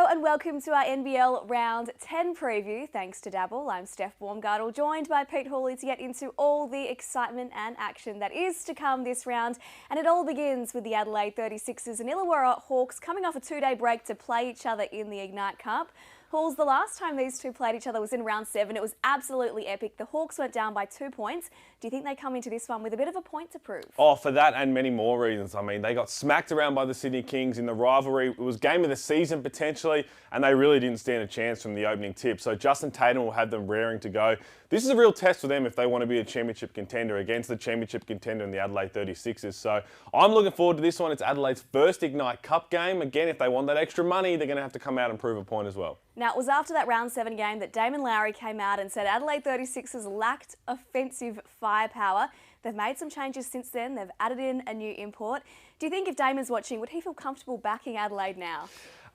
and welcome to our NBL Round 10 preview. Thanks to Dabble, I'm Steph Baumgartel, joined by Pete Hawley to get into all the excitement and action that is to come this round. And it all begins with the Adelaide 36ers and Illawarra Hawks coming off a two-day break to play each other in the Ignite Cup. Halls, the last time these two played each other was in round 7. It was absolutely epic. The Hawks went down by 2 points. Do you think they come into this one with a bit of a point to prove? Oh, for that and many more reasons. I mean, they got smacked around by the Sydney Kings in the rivalry. It was game of the season potentially, and they really didn't stand a chance from the opening tip. So Justin Tatum will have them raring to go. This is a real test for them if they want to be a championship contender against the championship contender in the Adelaide 36ers. So I'm looking forward to this one. It's Adelaide's first Ignite Cup game. Again, if they want that extra money, they're going to have to come out and prove a point as well. Now, it was after that round 7 game that Damon Lowry came out and said Adelaide 36ers lacked offensive firepower. They've made some changes since then. They've added in a new import. Do you think if Damon's watching, would he feel comfortable backing Adelaide now?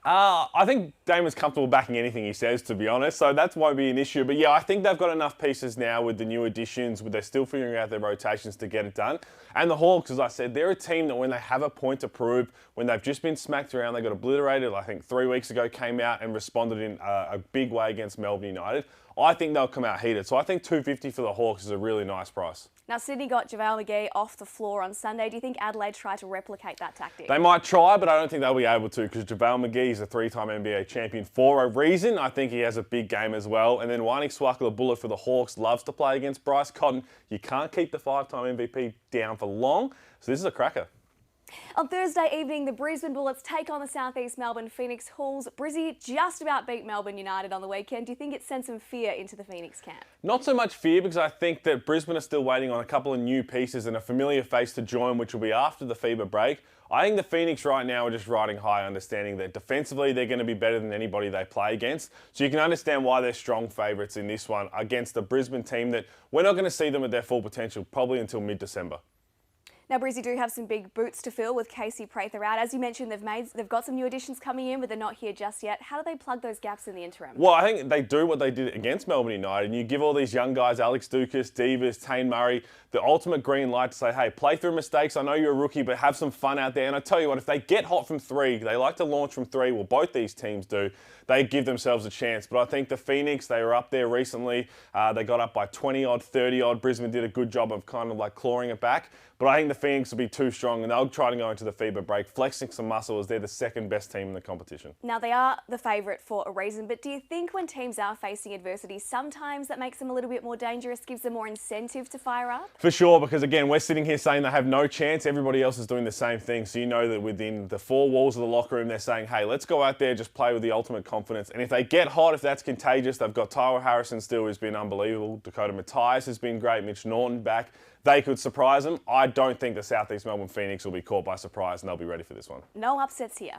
I think Damon's comfortable backing anything he says, to be honest, so that won't be an issue. But yeah, I think they've got enough pieces now with the new additions, they're still figuring out their rotations to get it done. And the Hawks, as I said, they're a team that when they have a point to prove, when they've just been smacked around, they got obliterated, I think 3 weeks ago, came out and responded in a big way against Melbourne United. I think they'll come out heated. So I think $250 for the Hawks is a really nice price. Now, Sydney got JaVale McGee off the floor on Sunday. Do you think Adelaide try to replicate that tactic? They might try, but I don't think they'll be able to because JaVale McGee is a 3-time NBA champion for a reason. I think he has a big game as well. And then Wani Swakala-Bullet for the Hawks loves to play against Bryce Cotton. You can't keep the 5-time MVP down for long. So this is a cracker. On Thursday evening, the Brisbane Bullets take on the South East Melbourne Phoenix Halls. Brizzy just about beat Melbourne United on the weekend. Do you think it sent some fear into the Phoenix camp? Not so much fear because I think that Brisbane are still waiting on a couple of new pieces and a familiar face to join, which will be after the FIBA break. I think the Phoenix right now are just riding high, understanding that defensively they're going to be better than anybody they play against. So you can understand why they're strong favourites in this one against the Brisbane team that we're not going to see them at their full potential probably until mid-December. Now, Brizzy do have some big boots to fill with Casey Prather out. As you mentioned, they've got some new additions coming in, but they're not here just yet. How do they plug those gaps in the interim? Well, I think they do what they did against Melbourne United, and you give all these young guys, Alex Dukas, Divas, Tane Murray, the ultimate green light to say, hey, play through mistakes. I know you're a rookie, but have some fun out there. And I tell you what, if they get hot from 3, they like to launch from 3, well, both these teams do, they give themselves a chance. But I think the Phoenix, they were up there recently. They got up by 20-odd, 30-odd. Brisbane did a good job of kind of like clawing it back. But I think the Phoenix will be too strong and they'll try to go into the FIBA break, flexing some muscle as they're the second best team in the competition. Now, they are the favourite for a reason, but do you think when teams are facing adversity, sometimes that makes them a little bit more dangerous, gives them more incentive to fire up? For sure, because again, we're sitting here saying they have no chance. Everybody else is doing the same thing. So you know that within the 4 walls of the locker room, they're saying, hey, let's go out there, just play with the ultimate confidence. And if they get hot, if that's contagious, they've got Tyler Harrison still, who's been unbelievable. Dakota Mathias has been great. Mitch Norton back. They could surprise them. I don't think the South East Melbourne Phoenix will be caught by surprise and they'll be ready for this one. No upsets here.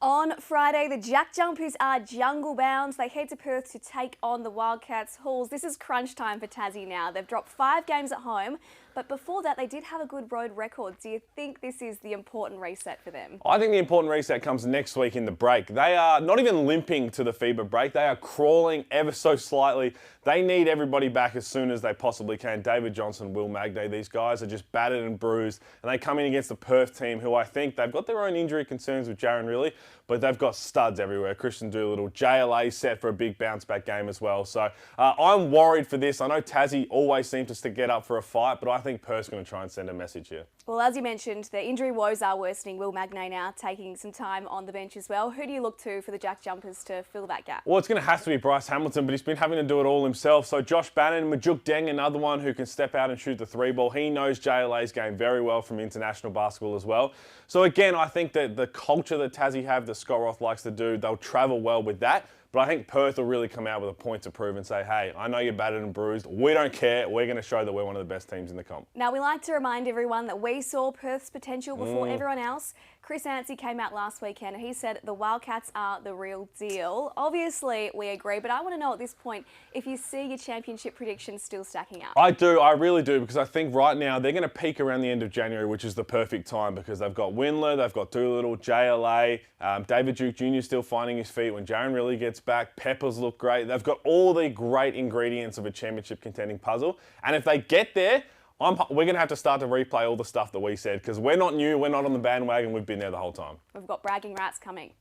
On Friday, the Jack Jumpers are jungle bound. They head to Perth to take on the Wildcats. Halls, this is crunch time for Tassie now. They've dropped 5 games at home, but before that, they did have a good road record. Do you think this is the important reset for them? I think the important reset comes next week in the break. They are not even limping to the FIBA break. They are crawling ever so slightly. They need everybody back as soon as they possibly can. David Johnson, Will Magnay, these guys are just battered and bruised. And they come in against the Perth team, who I think they've got their own injury concerns with Jaron Riley, but they've got studs everywhere. Christian Doolittle, JLA set for a big bounce back game as well. So I'm worried for this. I know Tassie always seems to get up for a fight, but I think Perth's going to try and send a message here. Well, as you mentioned, the injury woes are worsening. Will Magnay now taking some time on the bench as well. Who do you look to for the Jack Jumpers to fill that gap? Well, it's going to have to be Bryce Hamilton, but he's been having to do it all himself. So Josh Bannon, Majuk Deng, another one who can step out and shoot the 3-ball. He knows JLA's game very well from international basketball as well. So again, I think that the culture that Tassie have, that Scott Roth likes to do, they'll travel well with that. But I think Perth will really come out with a point to prove and say, hey, I know you're battered and bruised. We don't care. We're going to show that we're one of the best teams in the comp. Now, we like to remind everyone that we saw Perth's potential before everyone else. Chris Anstey came out last weekend and he said the Wildcats are the real deal. Obviously, we agree, but I want to know at this point if you see your championship predictions still stacking up. I do. I really do, because I think right now they're going to peak around the end of January, which is the perfect time because they've got Windler, they've got Doolittle, JLA, David Duke Jr. still finding his feet when Jaron really gets back. Peppers look great. They've got all the great ingredients of a championship contending puzzle. And if they get there, we're going to have to start to replay all the stuff that we said because we're not new, we're not on the bandwagon, we've been there the whole time. We've got bragging rights coming.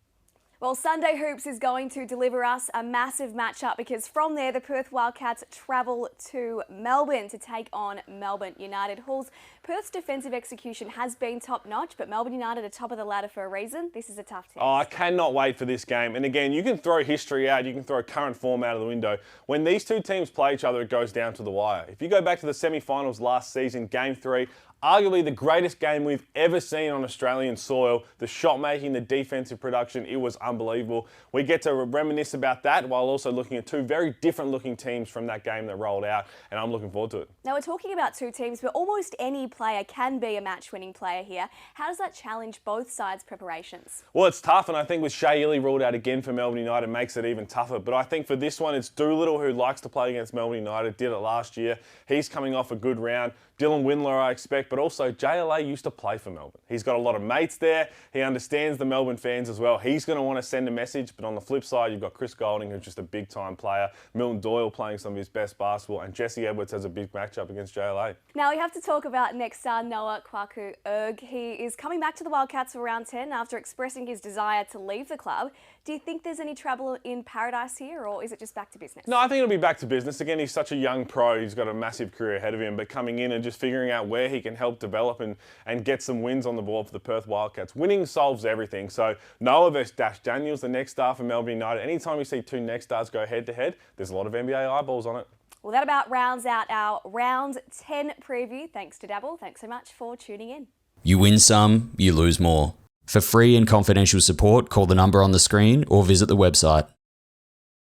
Well, Sunday Hoops is going to deliver us a massive matchup because from there the Perth Wildcats travel to Melbourne to take on Melbourne United. Halls, Perth's defensive execution has been top-notch, but Melbourne United are top of the ladder for a reason. This is a tough test. Oh, I cannot wait for this game. And again, you can throw history out, you can throw current form out of the window. When these two teams play each other, it goes down to the wire. If you go back to the semi-finals last season, Game 3, arguably the greatest game we've ever seen on Australian soil. The shot making, the defensive production, it was unbelievable. We get to reminisce about that while also looking at two very different looking teams from that game that rolled out, and I'm looking forward to it. Now we're talking about two teams, but almost any player can be a match-winning player here. How does that challenge both sides' preparations? Well, it's tough, and I think with Shea Ili ruled out again for Melbourne United, it makes it even tougher. But I think for this one, it's Doolittle, who likes to play against Melbourne United, did it last year. He's coming off a good round. Dylan Windler, I expect, but also JLA used to play for Melbourne. He's got a lot of mates there. He understands the Melbourne fans as well. He's going to want to send a message, but on the flip side, you've got Chris Golding, who's just a big-time player, Milton Doyle playing some of his best basketball, and Jesse Edwards has a big matchup against JLA. Now we have to talk about next star Noah Kwaku-Erg. He is coming back to the Wildcats for round 10 after expressing his desire to leave the club. Do you think there's any trouble in paradise here, or is it just back to business? No, I think it'll be back to business. Again, he's such a young pro. He's got a massive career ahead of him, but coming in and just figuring out where he can help develop and get some wins on the board for the Perth Wildcats. Winning solves everything. So Noah versus Dash Daniels, the next star for Melbourne United. Anytime you see two next stars go head-to-head, there's a lot of NBA eyeballs on it. Well, that about rounds out our round 10 preview. Thanks to Dabble. Thanks so much for tuning in. You win some, you lose more. For free and confidential support, call the number on the screen or visit the website.